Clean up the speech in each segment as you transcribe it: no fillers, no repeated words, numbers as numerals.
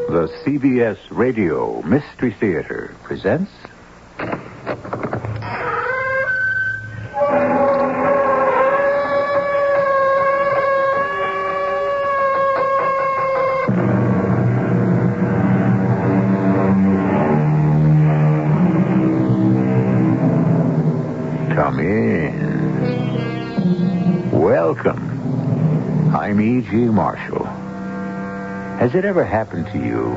The CBS Radio Mystery Theater presents... Come in. Welcome. I'm E.G. Marshall. Has it ever happened to you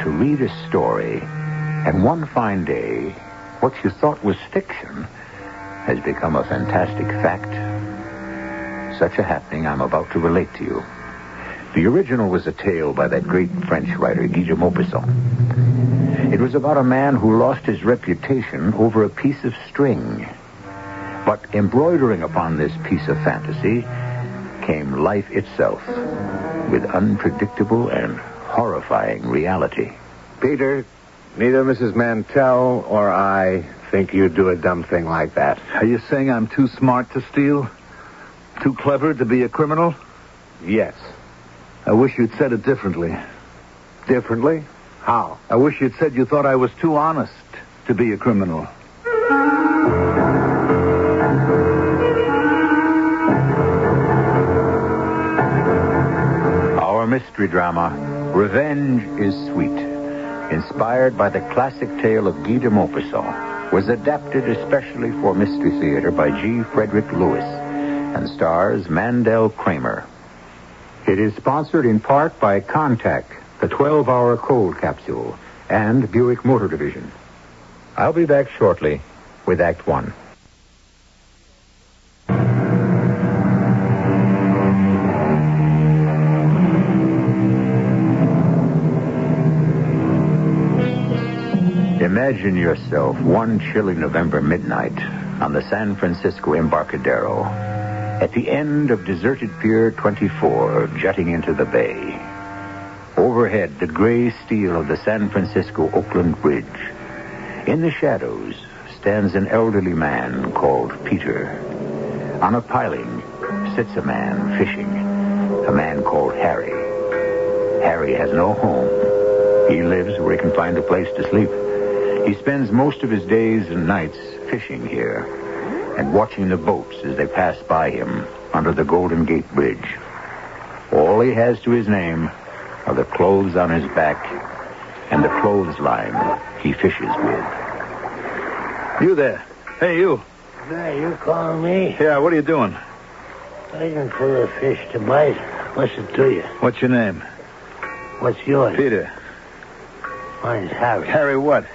to read a story, and one fine day, what you thought was fiction has become a fantastic fact? Such a happening I'm about to relate to you. The original was a tale by that great French writer, Guy de Maupassant. It was about a man who lost his reputation over a piece of string. But embroidering upon this piece of fantasy came life itself, with unpredictable and horrifying reality. Peter, neither Mrs. Mantell or I think you'd do a dumb thing like that. Are you saying I'm too smart to steal? Too clever to be a criminal? Yes. I wish you'd said it differently. Differently? How? I wish you'd said you thought I was too honest to be a criminal. Mystery drama, Revenge is Sweet, inspired by the classic tale of Guy de Maupassant, was adapted especially for Mystery Theater by G. Frederick Lewis and stars Mandel Kramer. It is sponsored in part by Contact, the 12-hour cold capsule, and Buick Motor Division. I'll be back shortly with Act One. Imagine yourself one chilly November midnight on the San Francisco Embarcadero, at the end of deserted Pier 24, jutting into the bay. Overhead, the gray steel of the San Francisco-Oakland Bridge. In the shadows stands an elderly man called Peter. On a piling sits a man fishing, a man called Harry. Harry has no home. He lives where he can find a place to sleep. He spends most of his days and nights fishing here and watching the boats as they pass by him under the Golden Gate Bridge. All he has to his name are the clothes on his back and the clothesline he fishes with. You there. Hey, you. Hey, you calling me? Yeah, what are you doing? Waiting for the fish to bite. What's it to you? What's your name? What's yours? Peter. Mine's Harry. Harry what?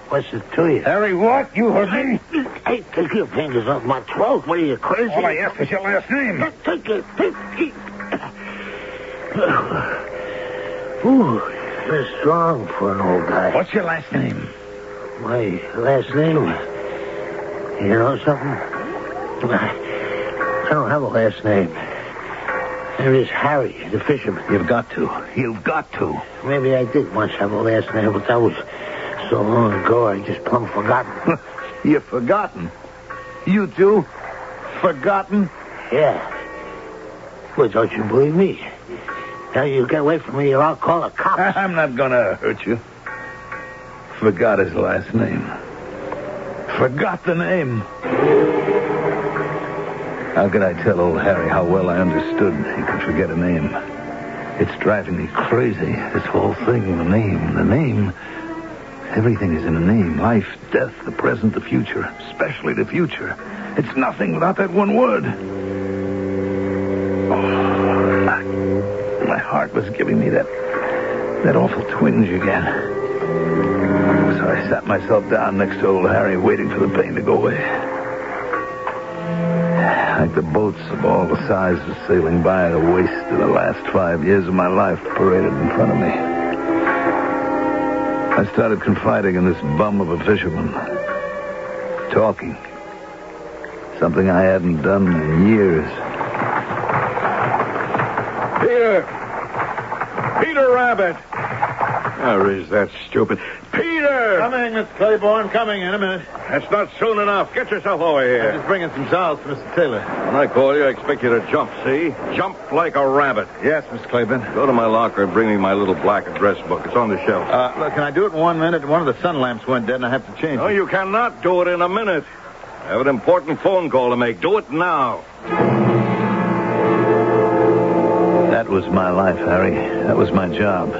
What's it to you? Harry what? You heard me? Hey, take your fingers off my throat. What are you, crazy? All I ask is your last name. Take it. Ooh, you're strong for an old guy. What's your last name? My last name? You know something? I don't have a last name. There is Harry, the fisherman. You've got to. Maybe I did once have a last name, but that was so long ago I just plumb forgotten. You've forgotten? You too? Forgotten? Yeah. Well, don't you believe me? Now you get away from me or I'll call the cops. I'm not gonna hurt you. Forgot his last name. Forgot the name. How could I tell old Harry how well I understood he could forget a name? It's driving me crazy, this whole thing, the name. Everything is in a name. Life, death, the present, the future. Especially the future. It's nothing without that one word. Oh, my heart was giving me that awful twinge again. So I sat myself down next to old Harry, waiting for the pain to go away. Like the boats of all the sizes sailing by, the waste of the last 5 years of my life paraded in front of me. I started confiding in this bum of a fisherman. Talking. Something I hadn't done in years. Peter Rabbit! Oh, is that stupid? Peter! Coming, Mr. Claiborne. Coming in a minute. That's not soon enough. Get yourself over I'm here. just bringing some towels for Mr. Taylor. When I call you, I expect you to jump, see? Jump like a rabbit. Yes, Mr. Claiborne. Go to my locker and bring me my little black address book. It's on the shelf. Look, can I do it in 1 minute? One of the sun lamps went dead and I have to change No, it. you cannot do it in a minute. I have an important phone call to make. Do it now. That was my life, Harry. That was my job.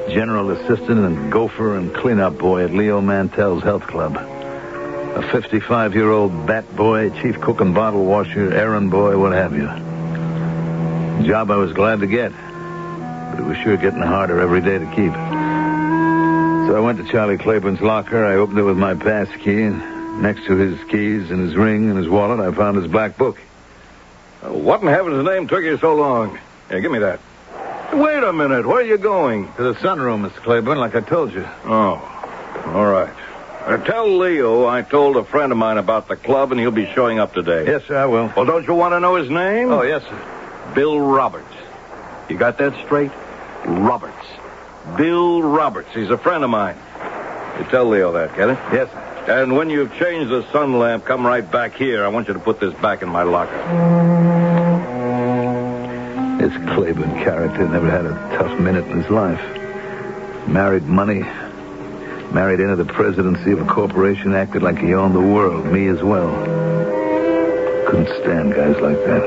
General assistant and gopher and cleanup boy at Leo Mantell's health club. A 55-year-old bat boy, chief cook and bottle washer, errand boy, what have you. Job I was glad to get, but it was sure getting harder every day to keep. So I went to Charlie Claiborne's locker. I opened it with my pass key, and next to his keys and his ring and his wallet, I found his black book. What in heaven's name took you so long? Here, give me that. Wait a minute. Where are you going? To the sunroom, Mr. Claiborne, like I told you. Oh, all right. Tell Leo I told a friend of mine about the club, and he'll be showing up today. Yes, sir, I will. Well, don't you want to know his name? Oh, yes, sir. Bill Roberts. You got that straight? Roberts. Bill Roberts. He's a friend of mine. You tell Leo that, get it? Yes, sir. And when you've changed the sun lamp, come right back here. I want you to put this back in my locker. This Claiborne character never had a tough minute in his life. Married money. Married into the presidency of a corporation, acted like he owned the world, me as well. Couldn't stand guys like that.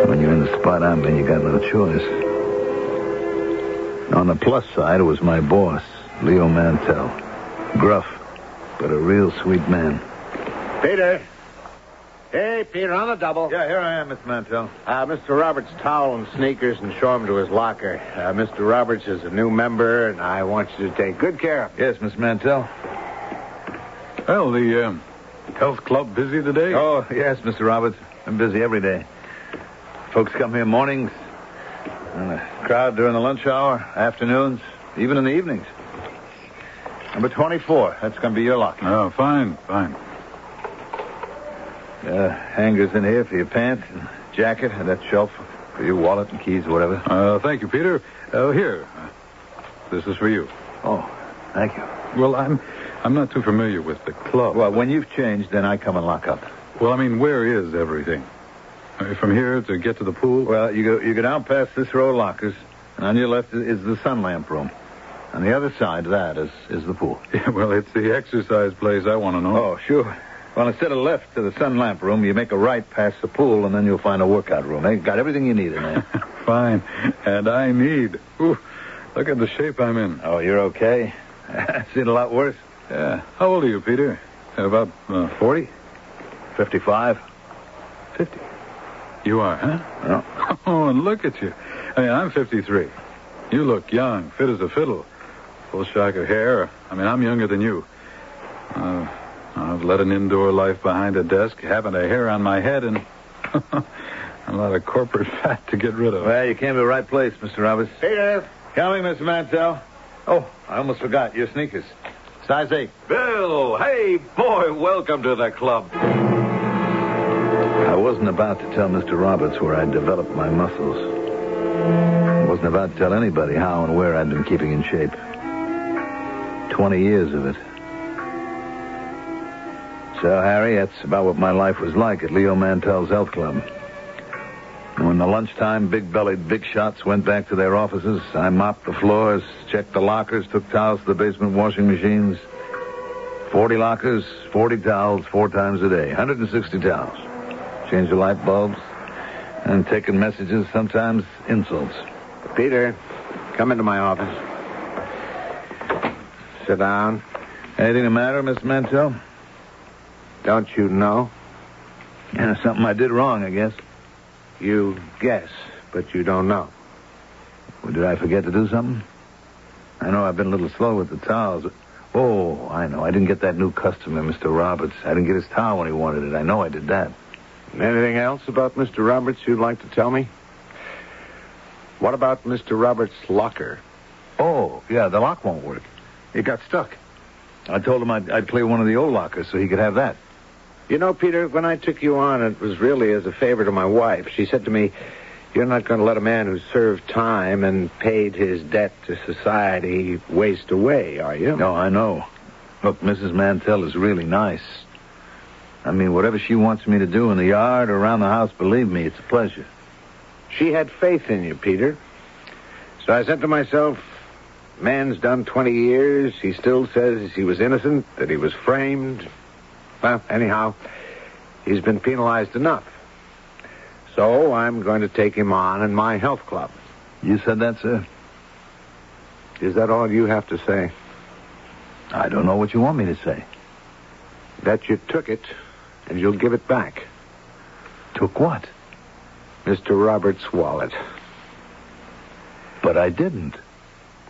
When you're in the spot I'm in, you got no choice. On the plus side, it was my boss, Leo Mantell. Gruff, but a real sweet man. Peter. Hey, Peter, on the double. Yeah, here I am, Mr. Mantell. Mr. Roberts' towel and sneakers and show him to his locker. Mr. Roberts is a new member, and I want you to take good care of him. Yes, Mr. Mantell. Well, the health club busy today? Oh, yes, Mr. Roberts. I'm busy every day. Folks come here mornings, and a crowd during the lunch hour, afternoons, even in the evenings. Number 24. That's going to be your locker. Oh, fine. Hangers in here for your pants and jacket, and that shelf for your wallet and keys, whatever. Thank you, Peter. Here. This is for you. Oh, thank you. Well, I'm not too familiar with the club. Well, when you've changed, then I come and lock up. Well, I mean, where is everything? From here to get to the pool? Well, you go down past this row of lockers, and on your left is the sun lamp room. On the other side of that is the pool. Yeah, well, it's the exercise place I want to know. Oh, sure. Well, instead of left to the sun lamp room, you make a right past the pool, and then you'll find a workout room. They got everything you need in there. Fine. And I need. Ooh, look at the shape I'm in. Oh, you're okay? I've seen a lot worse. Yeah. How old are you, Peter? About 40? 55. 50. You are, huh? No. Oh, and look at you. I mean, I'm 53. You look young, fit as a fiddle. Full shock of hair. I mean, I'm younger than you. I've led an indoor life behind a desk, haven't a hair on my head, and a lot of corporate fat to get rid of. Well, you came to the right place, Mr. Roberts. Peter. Coming, Mr. Mantell. Oh, I almost forgot. Your sneakers. Size 8. Bill, hey, boy, welcome to the club. I wasn't about to tell Mr. Roberts where I'd developed my muscles. I wasn't about to tell anybody how and where I'd been keeping in shape. 20 years of it. So, Harry, that's about what my life was like at Leo Mantell's health club. And when the lunchtime big-bellied big shots went back to their offices, I mopped the floors, checked the lockers, took towels to the basement washing machines. 40 lockers, 40 towels, 4 times a day. 160 towels. Changed the light bulbs, and taking messages, sometimes insults. Peter, come into my office. Sit down. Anything the matter, Mr. Mantell? Don't you know? Yeah, something I did wrong, I guess. You guess, but you don't know. Well, did I forget to do something? I know I've been a little slow with the towels. Oh, I know. I didn't get that new customer, Mr. Roberts. I didn't get his towel when he wanted it. I know I did that. Anything else about Mr. Roberts you'd like to tell me? What about Mr. Roberts' locker? Oh, yeah, the lock won't work. It got stuck. I told him I'd clear one of the old lockers so he could have that. You know, Peter, when I took you on, it was really as a favor to my wife. She said to me, You're not going to let a man who served time and paid his debt to society waste away, are you? No, I know. Look, Mrs. Mantell is really nice. I mean, whatever she wants me to do in the yard or around the house, believe me, it's a pleasure. She had faith in you, Peter. So I said to myself, man's done 20 years. He still says he was innocent, that he was framed. Well, anyhow, he's been penalized enough. So I'm going to take him on in my health club. You said that, sir? Is that all you have to say? I don't know what you want me to say. That you took it, and you'll give it back. Took what? Mr. Roberts' wallet. But I didn't.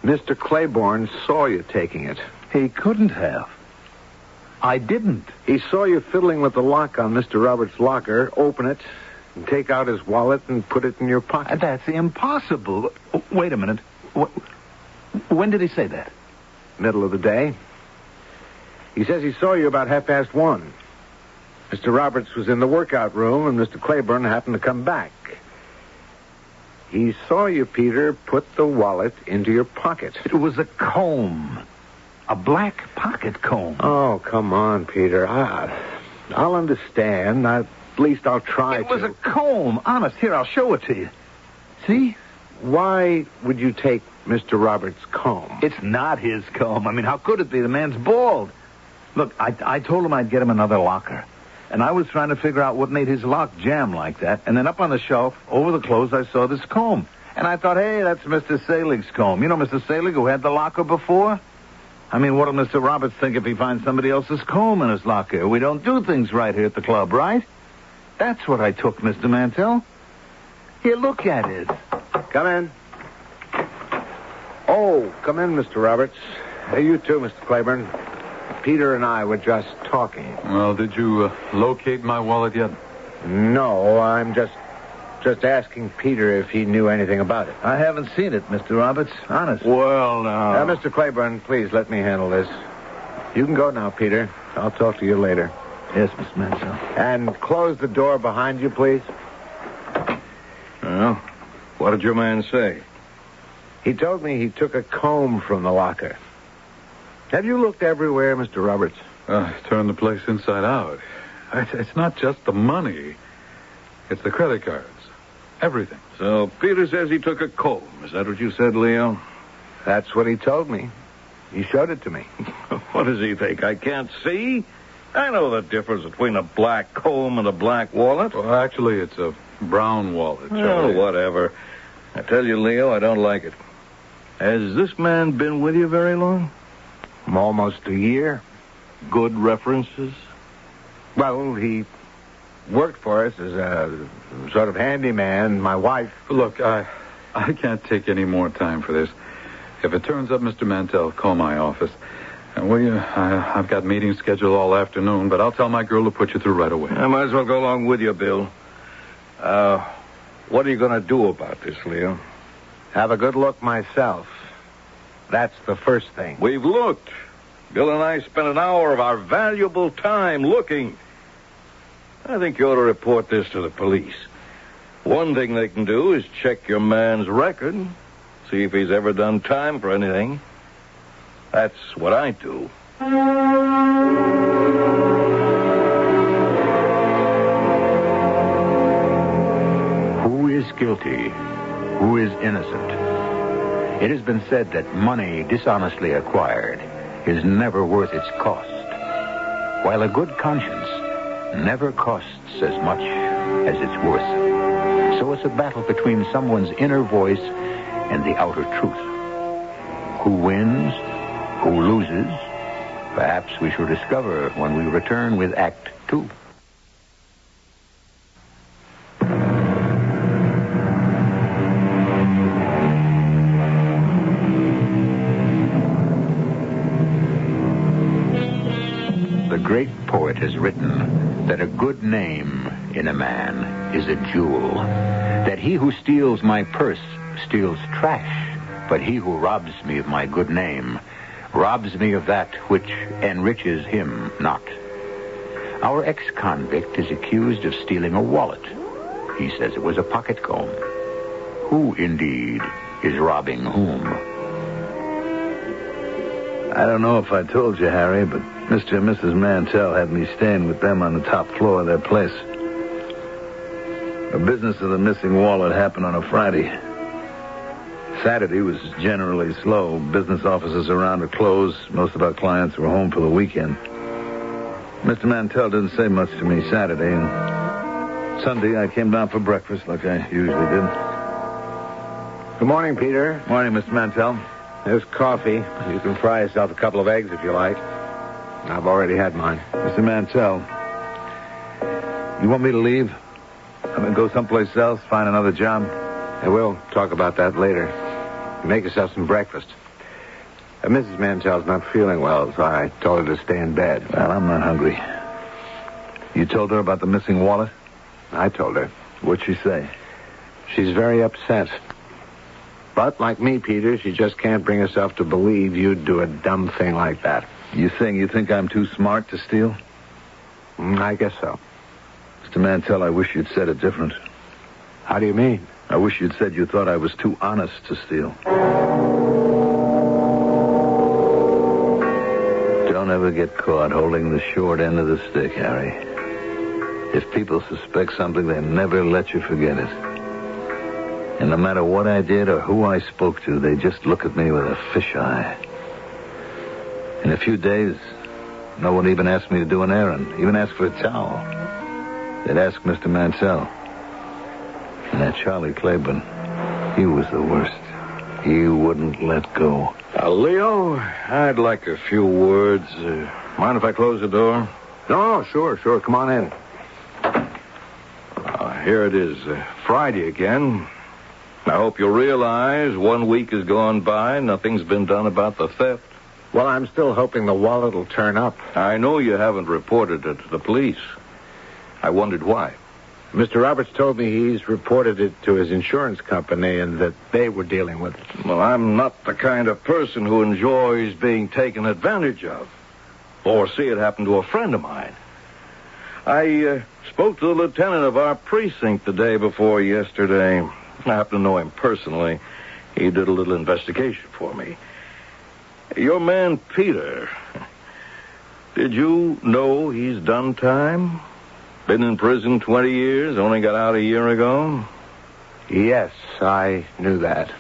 Mr. Claiborne saw you taking it. He couldn't have. I didn't. He saw you fiddling with the lock on Mr. Roberts' locker, open it, and take out his wallet and put it in your pocket. That's impossible. Wait a minute. When did he say that? Middle of the day. He says he saw you about 1:30. Mr. Roberts was in the workout room, and Mr. Claiborne happened to come back. He saw you, Peter, put the wallet into your pocket. It was a comb. A black pocket comb. Oh, come on, Peter. I'll understand. At least I'll try to. It was a comb. Honest. Here, I'll show it to you. See? Why would you take Mr. Roberts' comb? It's not his comb. I mean, how could it be? The man's bald. Look, I told him I'd get him another locker. And I was trying to figure out what made his lock jam like that. And then up on the shelf, over the clothes, I saw this comb. And I thought, hey, that's Mr. Salig's comb. You know Mr. Salig, who had the locker before? I mean, what'll Mr. Roberts think if he finds somebody else's comb in his locker? We don't do things right here at the club, right? That's what I took, Mr. Mantell. Here, look at it. Come in. Oh, come in, Mr. Roberts. Hey, you too, Mr. Claiborne. Peter and I were just talking. Well, did you locate my wallet yet? No, I'm just asking Peter if he knew anything about it. I haven't seen it, Mr. Roberts. Honest. Well, now... Mr. Claiborne, please let me handle this. You can go now, Peter. I'll talk to you later. Yes, Mr. Mantell. And close the door behind you, please. Well, what did your man say? He told me he took a comb from the locker. Have you looked everywhere, Mr. Roberts? Turn the place inside out. It's not just the money. It's the credit cards. Everything. So Peter says he took a comb. Is that what you said, Leo? That's what he told me. He showed it to me. What does he think? I can't see? I know the difference between a black comb and a black wallet. Well, actually, it's a brown wallet, Oh, Charlie. whatever. I tell you, Leo, I don't like it. Has this man been with you very long? Almost a year. Good references? Well, he worked for us as a sort of handyman. My wife... Look, I can't take any more time for this. If it turns up, Mr. Mantell, call my office. And will you? I've got meetings scheduled all afternoon, but I'll tell my girl to put you through right away. I might as well go along with you, Bill. What are you going to do about this, Leo? Have a good look myself. That's the first thing. We've looked. Bill and I spent an hour of our valuable time looking. I think you ought to report this to the police. One thing they can do is check your man's record, see if he's ever done time for anything. That's what I do. Who is guilty? Who is innocent? It has been said that money dishonestly acquired is never worth its cost, while a good conscience never costs as much as it's worth. So it's a battle between someone's inner voice and the outer truth. Who wins? Who loses? Perhaps we shall discover when we return with Act 2. The great poet has written that a good name in a man is a jewel, that he who steals my purse steals trash, but he who robs me of my good name robs me of that which enriches him not. Our ex-convict is accused of stealing a wallet. He says it was a pocket comb. who, indeed, is robbing whom. I don't know if I told you, Harry, but Mr. and Mrs. Mantell had me staying with them on the top floor of their place. The business of the missing wallet happened on a Friday. Saturday was generally slow. Business offices around are closed. Most of our clients were home for the weekend. Mr. Mantell didn't say much to me Saturday, and Sunday I came down for breakfast like I usually did. Good morning, Peter. Morning, Mr. Mantell. There's coffee. You can fry yourself a couple of eggs if you like. I've already had mine. Mr. Mantell, you want me to leave? I'm going to go someplace else, find another job? I will talk about that later. Make yourself some breakfast. Mrs. Mantell's not feeling well, so I told her to stay in bed. Well, I'm not hungry. You told her about the missing wallet? I told her. What'd she say? She's very upset. But, like me, Peter, she just can't bring herself to believe you'd do a dumb thing like that. You think I'm too smart to steal? I guess so. Mr. Mantell, I wish you'd said it different. How do you mean? I wish you'd said you thought I was too honest to steal. Don't ever get caught holding the short end of the stick, Harry. If people suspect something, they never let you forget it. And no matter what I did or who I spoke to, they just look at me with a fisheye. In a few days, no one even asked me to do an errand, even asked for a towel. They'd ask Mr. Mantell. And that Charlie Claiborne, he was the worst. He wouldn't let go. Leo, I'd like a few words. Mind if I close the door? No, sure. Come on in. Here it is, Friday again. I hope you realize 1 week has gone by, nothing's been done about the theft. Well, I'm still hoping the wallet will turn up. I know you haven't reported it to the police. I wondered why. Mr. Roberts told me he's reported it to his insurance company and that they were dealing with it. Well, I'm not the kind of person who enjoys being taken advantage of. Or see it happen to a friend of mine. I spoke to the lieutenant of our precinct the day before yesterday. I happen to know him personally. He did a little investigation for me. Your man, Peter, did you know he's done time? Been in prison 20 years, only got out a year ago? Yes, I knew that.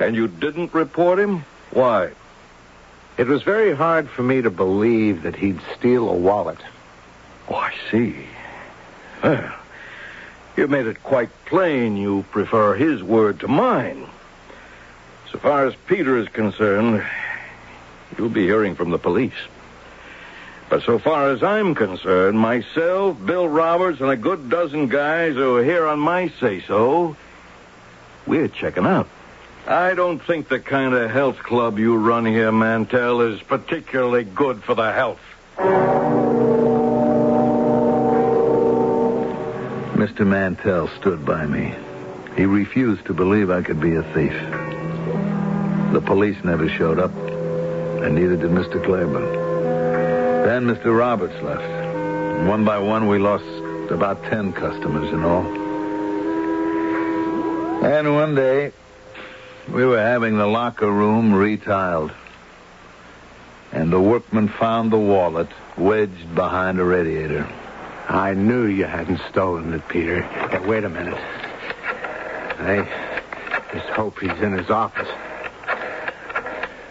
And you didn't report him? Why? It was very hard for me to believe that he'd steal a wallet. Oh, I see. Well, you made it quite plain you prefer his word to mine. So far as Peter is concerned, you'll be hearing from the police. But so far as I'm concerned, myself, Bill Roberts, and a good dozen guys who are here on my say-so, we're checking out. I don't think the kind of health club you run here, Mantell, is particularly good for the health. Mr. Mantell stood by me. He refused to believe I could be a thief. The police never showed up, and neither did Mr. Claiborne. Then Mr. Roberts left. And one by one, we lost about 10 customers in all. And one day, we were having the locker room retiled. And the workman found the wallet wedged behind a radiator. I knew you hadn't stolen it, Peter. Hey, wait a minute. I just hope he's in his office.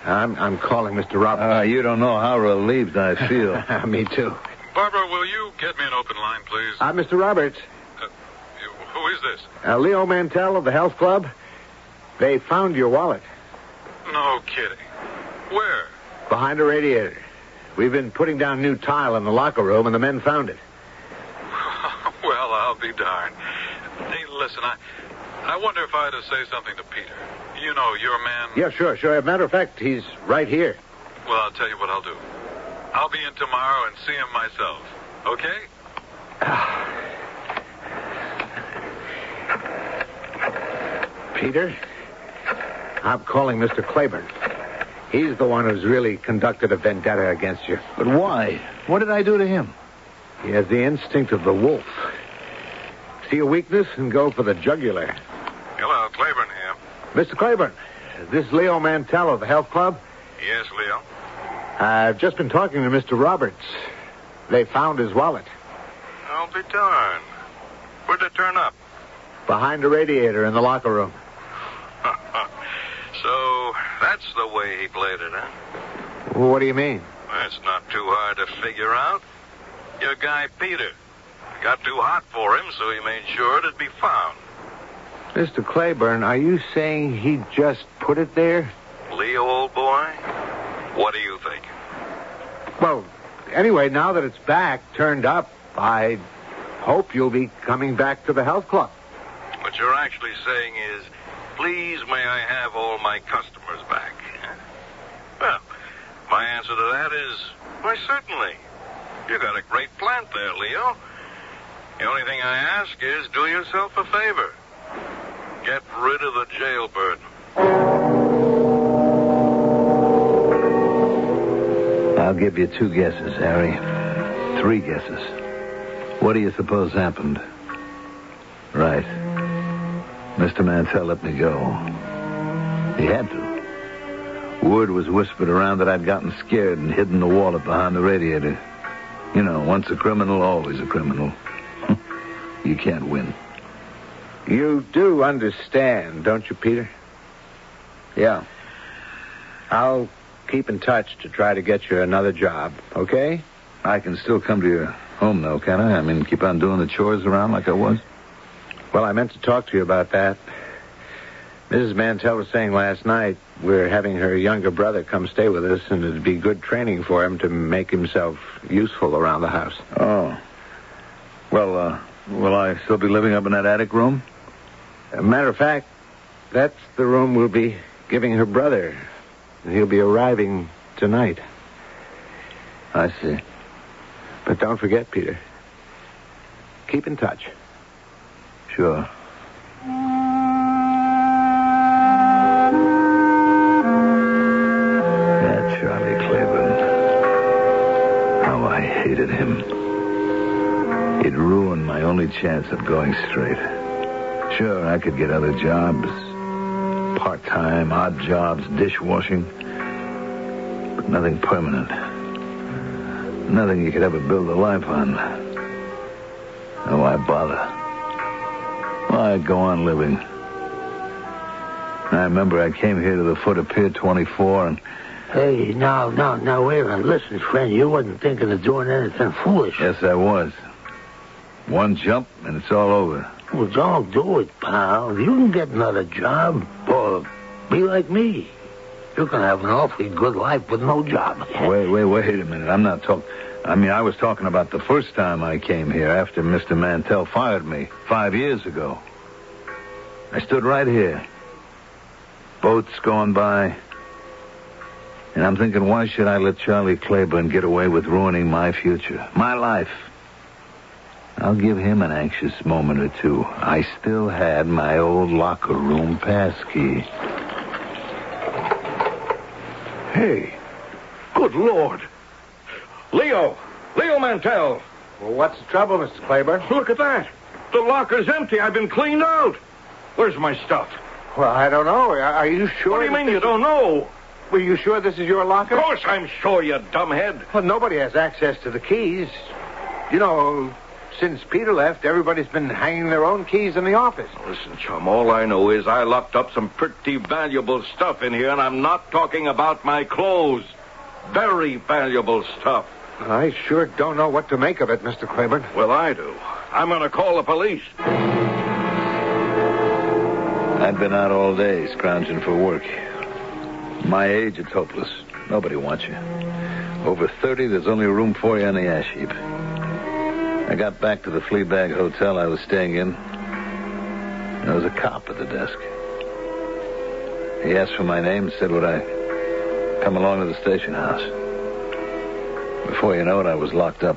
I'm calling Mr. Roberts. You don't know how relieved I feel. Me too. Barbara, will you get me an open line, please? Mr. Roberts. Who is this? Leo Mantell of the health club. They found your wallet. No kidding. Where? Behind a radiator. We've been putting down new tile in the locker room, and the men found it. Well, I'll be darned. Hey, listen, I wonder if I ought to say something to Peter. You know, your man... Yeah, sure. As a matter of fact, he's right here. Well, I'll tell you what I'll do. I'll be in tomorrow and see him myself. Okay? Peter, I'm calling Mr. Claiborne. He's the one who's really conducted a vendetta against you. But why? What did I do to him? He has the instinct of the wolf. See a weakness and go for the jugular. Hello, Claiborne. Mr. Claiborne, this is Leo Mantell of the Health Club. Yes, Leo. I've just been talking to Mr. Roberts. They found his wallet. I'll be darned. Where'd it turn up? Behind the radiator in the locker room. So that's the way he played it, huh? What do you mean? That's not too hard to figure out. Your guy, Peter, got too hot for him, so he made sure it'd be found. Mr. Claiborne, are you saying he just put it there? Leo, old boy, what do you think? Well, anyway, now that it's back, turned up, I hope you'll be coming back to the health club. What you're actually saying is, please may I have all my customers back? Well, my answer to that is, why, certainly. You got a great plant there, Leo. The only thing I ask is, do yourself a favor. Get rid of the jail burden. I'll give you 2 guesses, Harry. 3 guesses. What do you suppose happened? Right. Mr. Mantell let me go. He had to. Word was whispered around that I'd gotten scared and hidden the wallet behind the radiator. You know, once a criminal, always a criminal. You can't win. You do understand, don't you, Peter? Yeah. I'll keep in touch to try to get you another job, okay? I can still come to your home, though, can I? I mean, keep on doing the chores around like I was? Well, I meant to talk to you about that. Mrs. Mantell was saying last night we're having her younger brother come stay with us, and it'd be good training for him to make himself useful around the house. Oh. Well, will I still be living up in that attic room? As a matter of fact, that's the room we'll be giving her brother. He'll be arriving tonight. I see. But don't forget, Peter. Keep in touch. Sure. Yeah, Charlie Claiborne. How I hated him. It ruined my only chance of going straight. Sure, I could get other jobs. Part-time, odd jobs, dishwashing. But nothing permanent. Nothing you could ever build a life on. Oh, why bother? Why go on living? I remember I came here to the foot of Pier 24 and... Hey, now, wait a minute. Listen, friend, you wasn't thinking of doing anything foolish. Yes, I was. One jump and it's all over. Well, don't do it, pal. You can get another job or be like me. You can have an awfully good life with no job. Wait a minute. I'm not talking... I was talking about the first time I came here after Mr. Mantell fired me 5 years ago. I stood right here. Boats going by. And I'm thinking, why should I let Charlie Claiborne get away with ruining my future, my life? I'll give him an anxious moment or two. I still had my old locker room pass key. Hey, good Lord. Leo Mantell. Well, what's the trouble, Mr. Claiborne? Look at that. The locker's empty. I've been cleaned out. Where's my stuff? Well, I don't know. Are you sure? What do you mean you don't know? Were you sure this is your locker? Of course I'm sure, you dumbhead. Well, nobody has access to the keys. You know, since Peter left, everybody's been hanging their own keys in the office. Listen, chum, all I know is I locked up some pretty valuable stuff in here, and I'm not talking about my clothes. Very valuable stuff. I sure don't know what to make of it, Mr. Claiborne. Well, I do. I'm going to call the police. I've been out all day scrounging for work. My age, it's hopeless. Nobody wants you. Over 30, there's only room for you on the ash heap. I got back to the Fleabag Hotel I was staying in. There was a cop at the desk. He asked for my name and said, would I come along to the station house? Before you know it, I was locked up.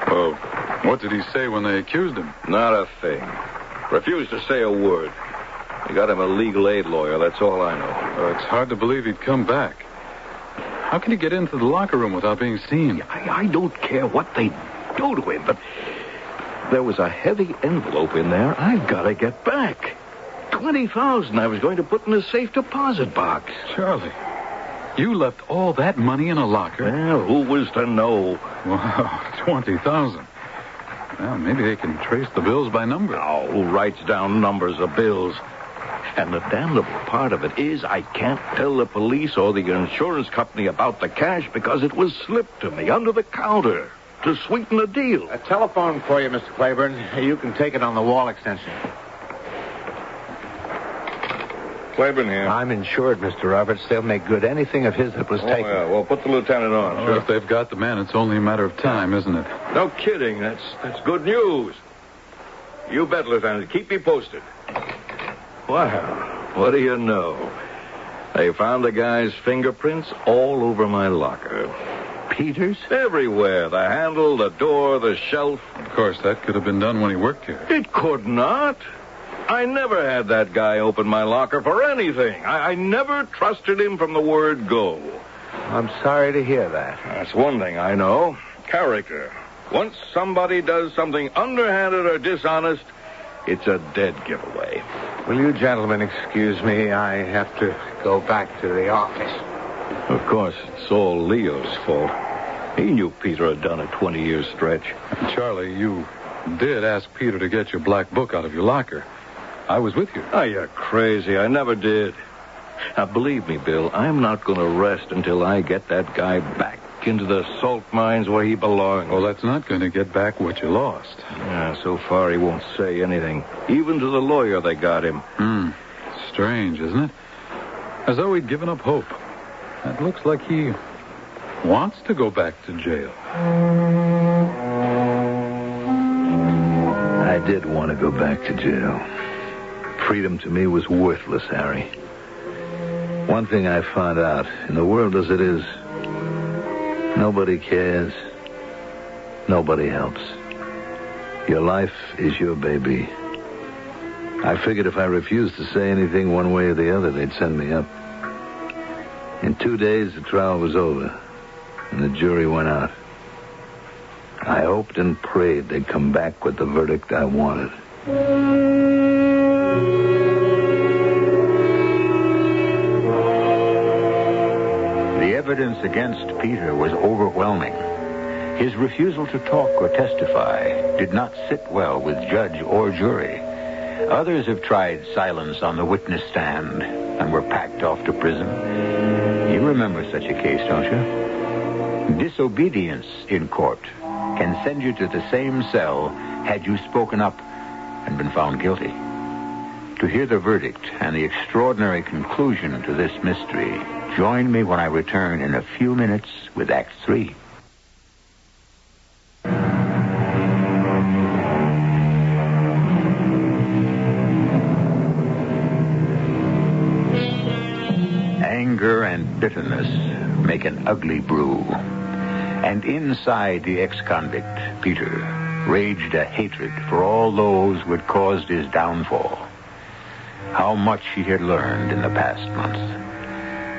Oh, what did he say when they accused him? Not a thing. Refused to say a word. They got him a legal aid lawyer, that's all I know. It's hard to believe he'd come back. How can he get into the locker room without being seen? I don't care what they do to him, but there was a heavy envelope in there I've got to get back. $20,000 I was going to put in a safe deposit box. Charlie, you left all that money in a locker? Well, who was to know? Wow, $20,000. Well, maybe they can trace the bills by number. Oh, who writes down numbers of bills? And the damnable part of it is I can't tell the police or the insurance company about the cash because it was slipped to me under the counter to sweeten the deal. A telephone for you, Mr. Claiborne. You can take it on the wall extension. Claiborne here. I'm insured, Mr. Roberts. They'll make good anything of his that was taken. Yeah. Well, put the lieutenant on. Sure, if they've got the man, it's only a matter of time, isn't it? No kidding. That's good news. You bet, Lieutenant. Keep me posted. Wow. What do you know? They found the guy's fingerprints all over my locker. Peter's? Everywhere. The handle, the door, the shelf. Of course, that could have been done when he worked here. It could not. I never had that guy open my locker for anything. I never trusted him from the word go. I'm sorry to hear that. That's one thing I know. Character. Once somebody does something underhanded or dishonest, it's a dead giveaway. Will you gentlemen excuse me? I have to go back to the office. Of course, it's all Leo's fault. He knew Peter had done a 20-year stretch. Charlie, you did ask Peter to get your black book out of your locker. I was with you. Oh, you're crazy. I never did. Now, believe me, Bill, I'm not going to rest until I get that guy back into the salt mines where he belongs. Well, that's not going to get back what you lost. Yeah, so far he won't say anything. Even to the lawyer they got him. Strange, isn't it? As though he'd given up hope. It looks like he wants to go back to jail. I did want to go back to jail. Freedom to me was worthless, Harry. One thing I found out, in the world as it is, nobody cares. Nobody helps. Your life is your baby. I figured if I refused to say anything one way or the other, they'd send me up. In 2 days, the trial was over, and the jury went out. I hoped and prayed they'd come back with the verdict I wanted. The evidence against Peter was overwhelming. His refusal to talk or testify did not sit well with judge or jury. Others have tried silence on the witness stand and were packed off to prison. You remember such a case, don't you? Disobedience in court can send you to the same cell had you spoken up and been found guilty. To hear the verdict and the extraordinary conclusion to this mystery, join me when I return in a few minutes with Act 3. Anger and bitterness make an ugly brew. And inside the ex-convict, Peter, raged a hatred for all those who had caused his downfall. How much he had learned in the past month.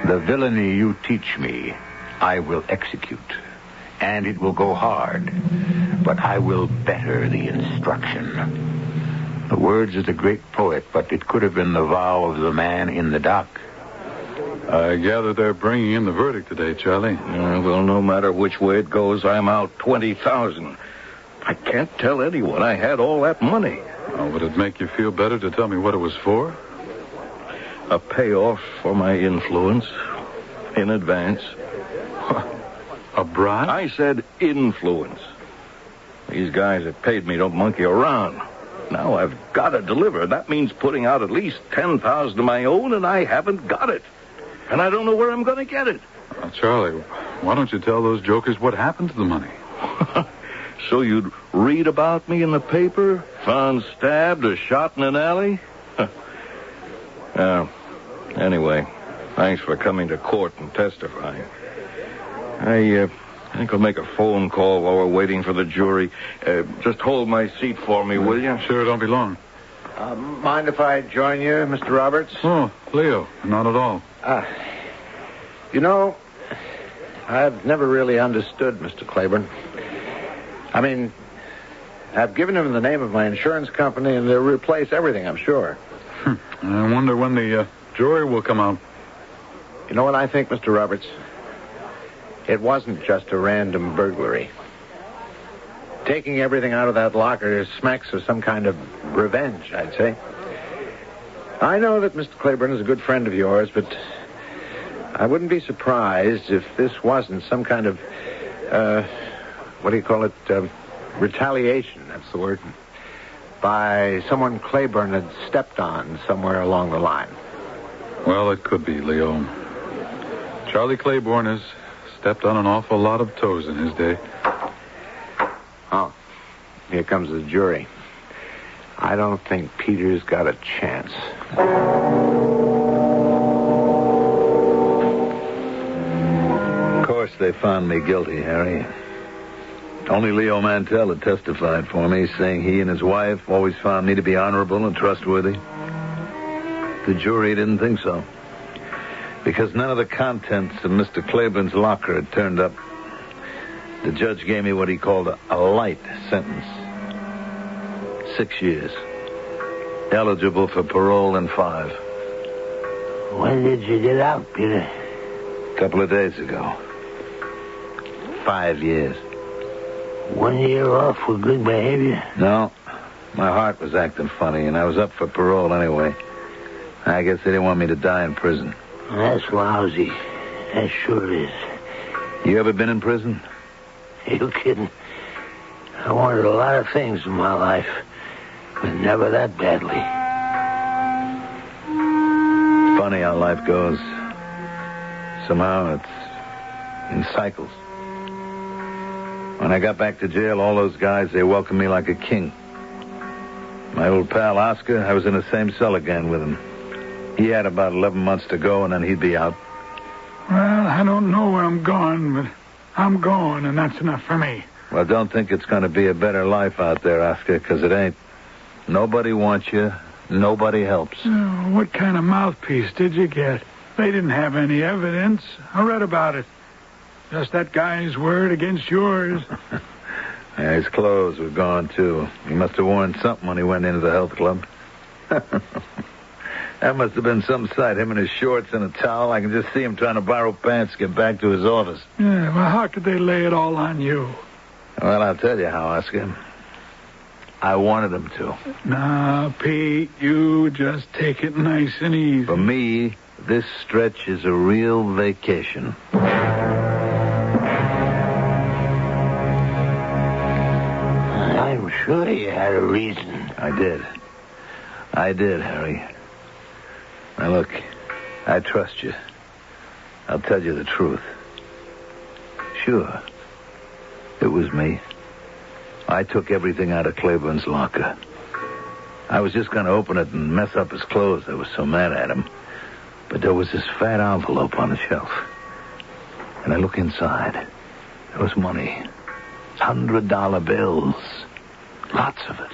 The villainy you teach me, I will execute. And it will go hard, but I will better the instruction. The words of the great poet, but it could have been the vow of the man in the dock. I gather they're bringing in the verdict today, Charlie. Well, no matter which way it goes, I'm out $20,000. I can't tell anyone I had all that money. Oh, would it make you feel better to tell me what it was for? A payoff for my influence in advance. A bribe? I said influence. These guys that paid me don't monkey around. Now I've got to deliver. That means putting out at least $10,000 of my own, and I haven't got it. And I don't know where I'm going to get it. Charlie, why don't you tell those jokers what happened to the money? So you'd read about me in the paper? Found stabbed or shot in an alley? Anyway, thanks for coming to court and testifying. I think I'll make a phone call while we're waiting for the jury. Just hold my seat for me, will you? Sure, don't be long. Mind if I join you, Mr. Roberts? Oh, Leo, not at all. You know, I've never really understood Mr. Claiborne. I mean, I've given him the name of my insurance company, and they'll replace everything, I'm sure. I wonder when the jury will come out. You know what I think, Mr. Roberts? It wasn't just a random burglary. Taking everything out of that locker smacks of some kind of revenge, I'd say. I know that Mr. Claiborne is a good friend of yours, but I wouldn't be surprised if this wasn't some kind of, what do you call it, retaliation, that's the word, by someone Claiborne had stepped on somewhere along the line. Well, it could be, Leo. Charlie Claiborne has stepped on an awful lot of toes in his day. Oh, here comes the jury. I don't think Peter's got a chance. Of course they found me guilty, Harry. Only Leo Mantell had testified for me, saying he and his wife always found me to be honorable and trustworthy. The jury didn't think so, because none of the contents of Mr. Claiborne's locker had turned up. The judge gave me what he called a light sentence. 6 years. Eligible for parole in 5. When did you get out, Peter? A couple of days ago. 5 years. 1 year off for good behavior? No. My heart was acting funny, and I was up for parole anyway. I guess they didn't want me to die in prison. That's lousy. That sure is. You ever been in prison? You kidding? I wanted a lot of things in my life, but never that badly. Funny how life goes. Somehow it's in cycles. When I got back to jail, all those guys, they welcomed me like a king. My old pal Oscar, I was in the same cell again with him. He had about 11 months to go, and then he'd be out. Well, I don't know where I'm going, but I'm going, and that's enough for me. Well, don't think it's going to be a better life out there, Oscar, because it ain't. Nobody wants you. Nobody helps. Oh, what kind of mouthpiece did you get? They didn't have any evidence. I read about it. Just that guy's word against yours. Yeah, his clothes were gone, too. He must have worn something when he went into the health club. That must have been some sight, him in his shorts and a towel. I can just see him trying to borrow pants to get back to his office. Yeah, well, how could they lay it all on you? Well, I'll tell you how, Oscar. I wanted him to. Nah, Pete, you just take it nice and easy. For me, this stretch is a real vacation. I'm sure you had a reason. I did, Harry. Now, look, I trust you. I'll tell you the truth. Sure, it was me. I took everything out of Claiborne's locker. I was just going to open it and mess up his clothes. I was so mad at him. But there was this fat envelope on the shelf. And I look inside. There was money. $100 bills. Lots of it.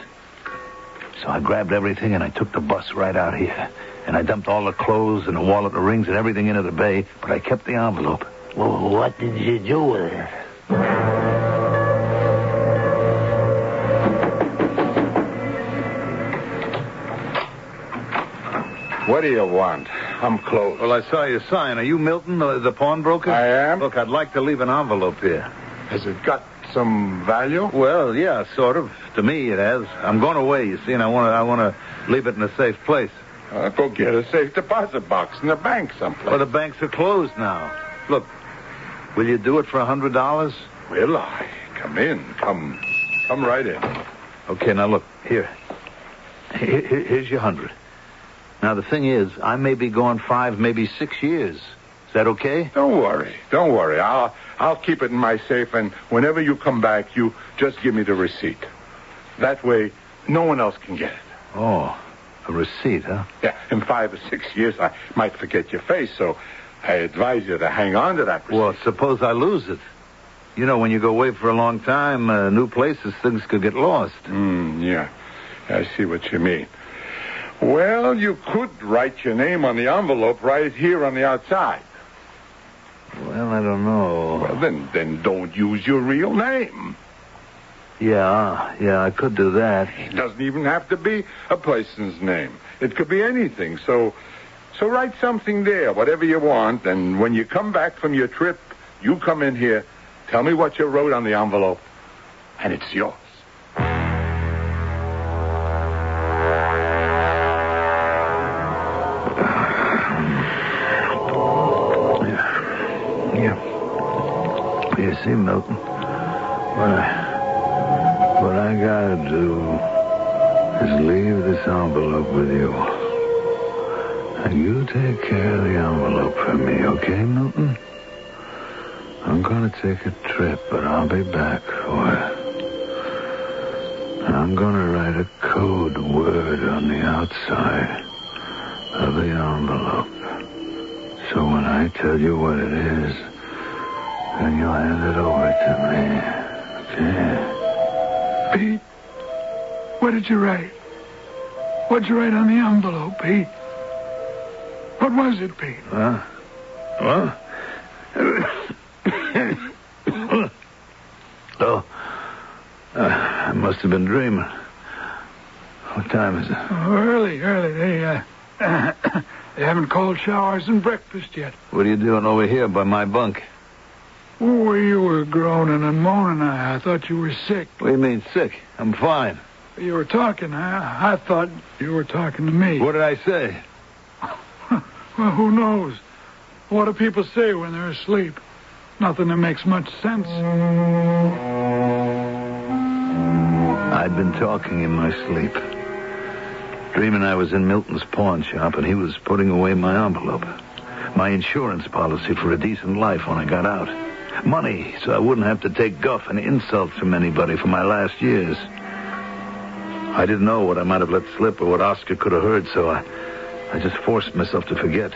So I grabbed everything and I took the bus right out here. And I dumped all the clothes and the wallet, the rings, and everything into the bay. But I kept the envelope. Well, what did you do with it? What do you want? I'm closed. Well, I saw your sign. Are you Milton, the pawnbroker? I am. Look, I'd like to leave an envelope here. Has it got some value? Well, yeah, sort of. To me, it has. I'm going away, you see, and I want to leave it in a safe place. Go get a safe deposit box in the bank someplace. Well, the banks are closed now. Look, will you do it for $100? Will I? Come in. Come right in. Okay, now look, here's your 100. Now, the thing is, I may be gone 5, maybe 6 years. Is that okay? Don't worry. I'll keep it in my safe, and whenever you come back, you just give me the receipt. That way, no one else can get it. Oh, a receipt, huh? Yeah, in 5 or 6 years, I might forget your face, so I advise you to hang on to that receipt. Well, suppose I lose it. You know, when you go away for a long time, new places, things could get lost. Yeah. I see what you mean. Well, you could write your name on the envelope right here on the outside. Well, I don't know. Well, then don't use your real name. Yeah, I could do that. It doesn't even have to be a person's name. It could be anything. So write something there, whatever you want, and when you come back from your trip, you come in here, tell me what you wrote on the envelope, and it's yours. You see, Milton, what I gotta do is leave this envelope with you. And you take care of the envelope for me, okay, Milton? I'm gonna take a trip, but I'll be back for it. And I'm gonna write a code word on the outside of the envelope. So when I tell you what it is, then you'll hand it over to me. Okay? Pete, what did you write? What'd you write on the envelope, Pete? What was it, Pete? What? I must have been dreaming. What time is it? Oh, early. They haven't called showers and breakfast yet. What are you doing over here by my bunk? Oh, you were groaning and moaning. I thought you were sick. What do you mean, sick? I'm fine. You were talking. I thought you were talking to me. What did I say? Well, who knows? What do people say when they're asleep? Nothing that makes much sense. I'd been talking in my sleep. Dreaming I was in Milton's pawn shop and he was putting away my envelope. My insurance policy for a decent life when I got out. Money so I wouldn't have to take guff and insults from anybody for my last years. I didn't know what I might have let slip or what Oscar could have heard, so I just forced myself to forget.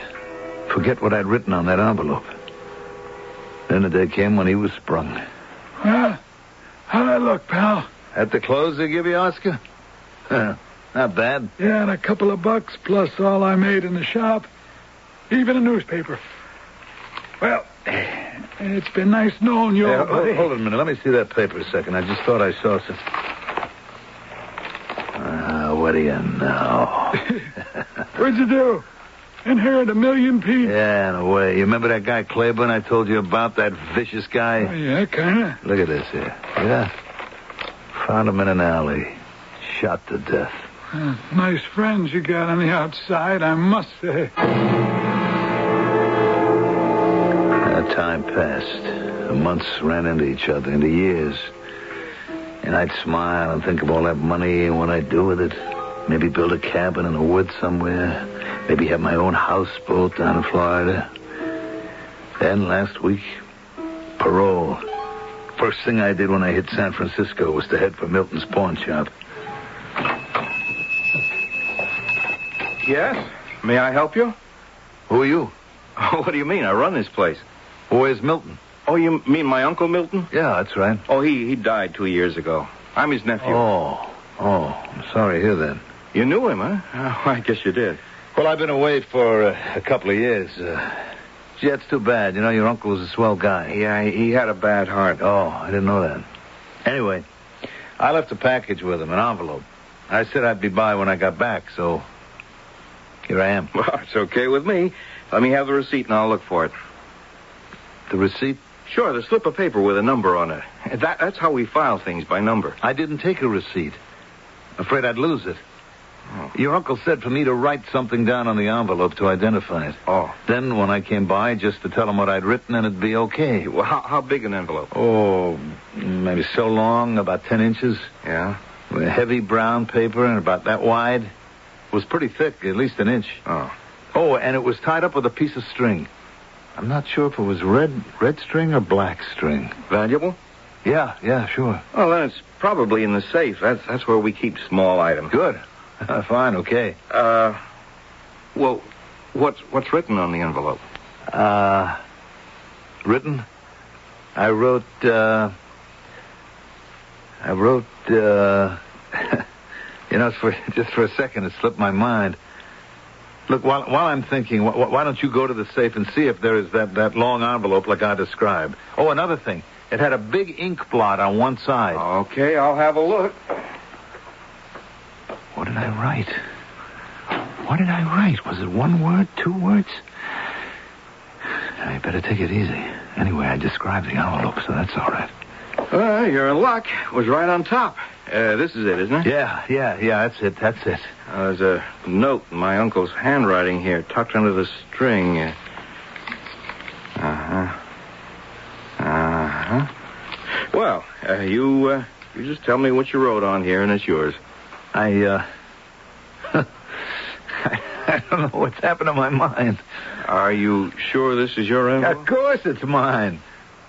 Forget what I'd written on that envelope. Then the day came when he was sprung. Well, how'd I look, pal? At the clothes they give you, Oscar? Not bad. Yeah, and a couple of bucks plus all I made in the shop. Even a newspaper. Well, it's been nice knowing you, buddy. Hold on a minute. Let me see that paper a second. I just thought I saw some... what do you know? What'd you do? Inherit $1 million, Pete? Yeah, in a way. You remember that guy Claiborne I told you about? That vicious guy? Oh, yeah, kind of. Look at this here. Yeah. Found him in an alley. Shot to death. Nice friends you got on the outside, I must say. Time passed. The months ran into each other, into years. And I'd smile and think of all that money and what I'd do with it. Maybe build a cabin in the woods somewhere. Maybe have my own houseboat down in Florida. Then last week, parole. First thing I did when I hit San Francisco was to head for Milton's pawn shop. Yes? May I help you? Who are you? Oh, what do you mean? I run this place. Where's Milton? Oh, you mean my Uncle Milton? Yeah, that's right. Oh, he died 2 years ago. I'm his nephew. Oh, I'm sorry to hear that. You knew him, huh? Oh, I guess you did. Well, I've been away for a couple of years. Gee, that's too bad. You know, your uncle was a swell guy. Yeah, he had a bad heart. Oh, I didn't know that. Anyway, I left a package with him, an envelope. I said I'd be by when I got back, so here I am. Well, it's okay with me. Let me have the receipt and I'll look for it. The receipt? Sure, the slip of paper with a number on it. That's how we file things, by number. I didn't take a receipt. Afraid I'd lose it. Oh. Your uncle said for me to write something down on the envelope to identify it. Oh. Then when I came by, just to tell him what I'd written, and it'd be okay. Well, how big an envelope? Oh, maybe so long, about 10 inches. Yeah? With heavy brown paper and about that wide. It was pretty thick, at least an inch. Oh. Oh, and it was tied up with a piece of string. I'm not sure if it was red string or black string. Valuable? Yeah, sure. Well, then it's probably in the safe. That's where we keep small items. Good. Fine, okay. Well, what's written on the envelope? Written? I wrote, you know, just for a second, it slipped my mind. Look, while I'm thinking, why don't you go to the safe and see if there is that long envelope like I described? Oh, another thing. It had a big ink blot on one side. Okay, I'll have a look. What did I write? What did I write? Was it one word, 2 words? I better take it easy. Anyway, I described the envelope, so that's all right. Well, you're in luck. It was right on top. This is it, isn't it? Yeah, that's it. There's a note in my uncle's handwriting here, tucked under the string. Well, you just tell me what you wrote on here, and it's yours. I don't know what's happened to my mind. Are you sure this is your envelope? Of course it's mine.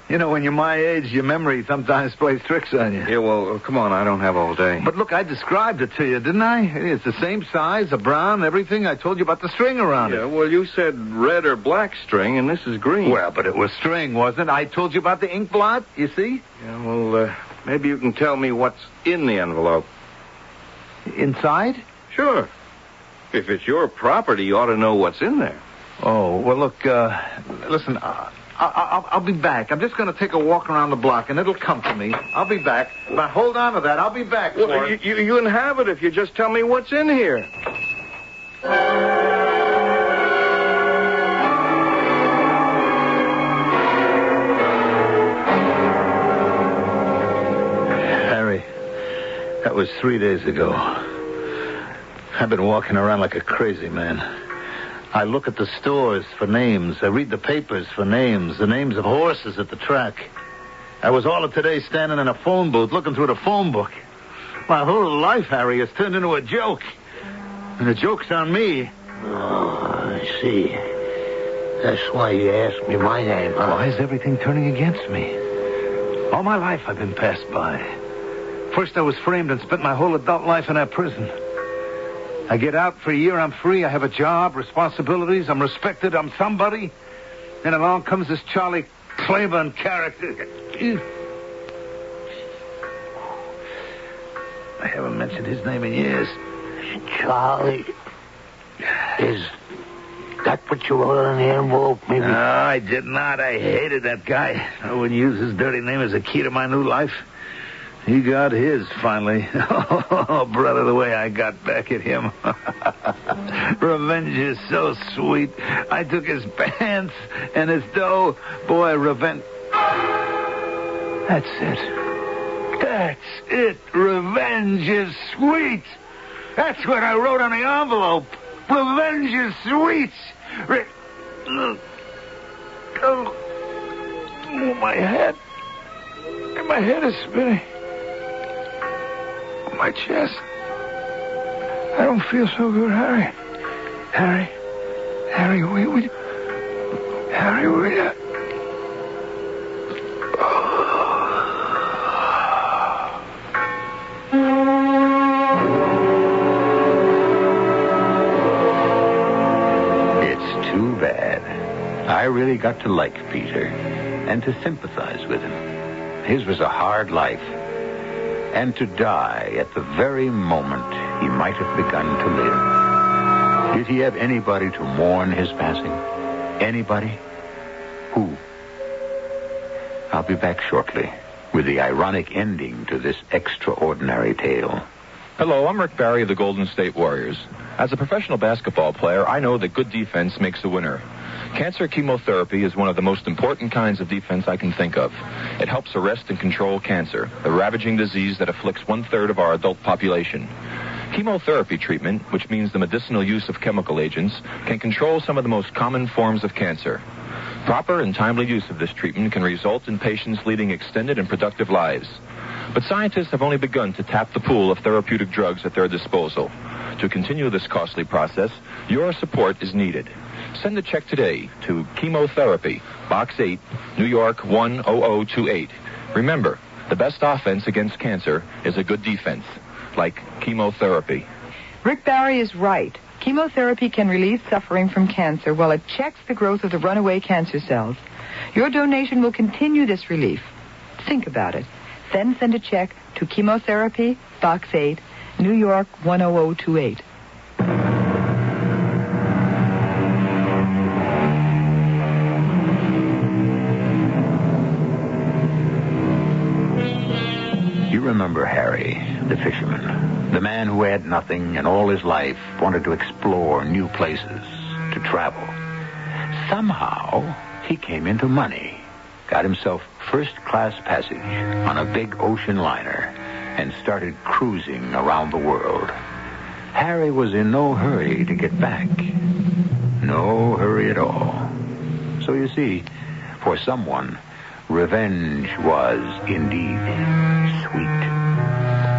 You know, when you're my age, your memory sometimes plays tricks on you. Yeah, well, come on, I don't have all day. But look, I described it to you, didn't I? It's the same size, a brown, everything. I told you about the string around it. Yeah, well, you said red or black string, and this is green. Well, but it was string, wasn't it? I told you about the ink blot, you see? Yeah, well, maybe you can tell me what's in the envelope. Inside? Sure. If it's your property, you ought to know what's in there. Oh, well, look, listen, I'll be back. I'm just going to take a walk around the block, and it'll come to me. I'll be back. But hold on to that. I'll be back. Well, you can have it if you just tell me what's in here. Harry, that was 3 days ago. I've been walking around like a crazy man. I look at the stores for names. I read the papers for names. The names of horses at the track. I was all of today standing in a phone booth looking through the phone book. My whole life, Harry, has turned into a joke. And the joke's on me. Oh, I see. That's why you asked me my name, huh? Why is everything turning against me? All my life I've been passed by. First I was framed and spent my whole adult life in that prison. I get out for a year, I'm free, I have a job, responsibilities, I'm respected, I'm somebody. Then along comes this Charlie Claiborne character. I haven't mentioned his name in years. Charlie. Is that what you wrote on the envelope, maybe? No, I did not. I hated that guy. I wouldn't use his dirty name as a key to my new life. He got his, finally. Oh, brother, the way I got back at him. Revenge is so sweet. I took his pants and his dough. Boy, revenge... That's it. That's it. Revenge is sweet. That's what I wrote on the envelope. Revenge is sweet. Oh, my head. My head is spinning. My chest. I don't feel so good, Harry. Harry, will you? Harry, will you? It's too bad. I really got to like Peter and to sympathize with him. His was a hard life. And to die at the very moment he might have begun to live. Did he have anybody to mourn his passing? Anybody? Who? I'll be back shortly with the ironic ending to this extraordinary tale. Hello, I'm Rick Barry of the Golden State Warriors. As a professional basketball player, I know that good defense makes a winner. Cancer chemotherapy is one of the most important kinds of defense I can think of. It helps arrest and control cancer, the ravaging disease that afflicts 1/3 of our adult population. Chemotherapy treatment, which means the medicinal use of chemical agents, can control some of the most common forms of cancer. Proper and timely use of this treatment can result in patients leading extended and productive lives. But scientists have only begun to tap the pool of therapeutic drugs at their disposal. To continue this costly process, your support is needed. Send a check today to Chemotherapy, Box 8, New York 10028. Remember, the best offense against cancer is a good defense, like chemotherapy. Rick Barry is right. Chemotherapy can relieve suffering from cancer while it checks the growth of the runaway cancer cells. Your donation will continue this relief. Think about it. Then send a check to Chemotherapy, Box 8, New York 10028. You remember Harry, the fisherman. The man who had nothing and all his life wanted to explore new places, to travel. Somehow, he came into money, got himself first-class passage on a big ocean liner, and started cruising around the world. Harry was in no hurry to get back. No hurry at all. So you see, for someone, revenge was indeed sweet.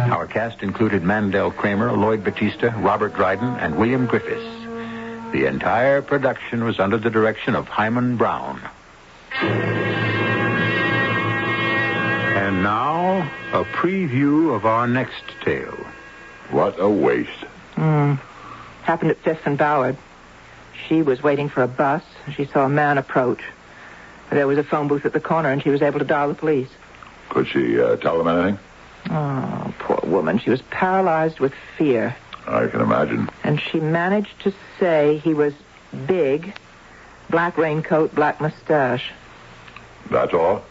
Our cast included Mandel Kramer, Lloyd Battista, Robert Dryden, and William Griffiths. The entire production was under the direction of Himan Brown. And now, a preview of our next tale. What a waste. Happened at 5th and Ballard. She was waiting for a bus. She saw a man approach. There was a phone booth at the corner, and she was able to dial the police. Could she tell them anything? Oh, poor woman. She was paralyzed with fear. I can imagine. And she managed to say he was big, black raincoat, black mustache. That's all?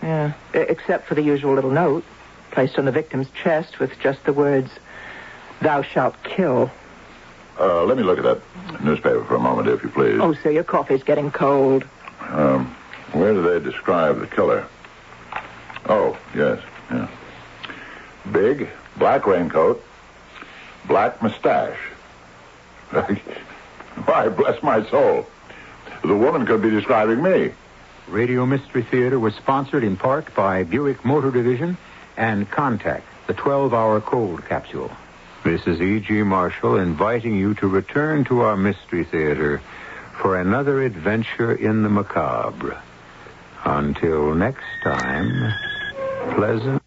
Yeah, except for the usual little note placed on the victim's chest with just the words, "Thou shalt kill." Let me look at that newspaper for a moment, if you please. Oh, sir, your coffee's getting cold. Where do they describe the killer? Oh, yes, yeah. Big, black raincoat, black mustache. Why, bless my soul. The woman could be describing me. Radio Mystery Theater was sponsored in part by Buick Motor Division and Contact, the 12-hour cold capsule. This is E.G. Marshall inviting you to return to our Mystery Theater for another adventure in the macabre. Until next time, pleasant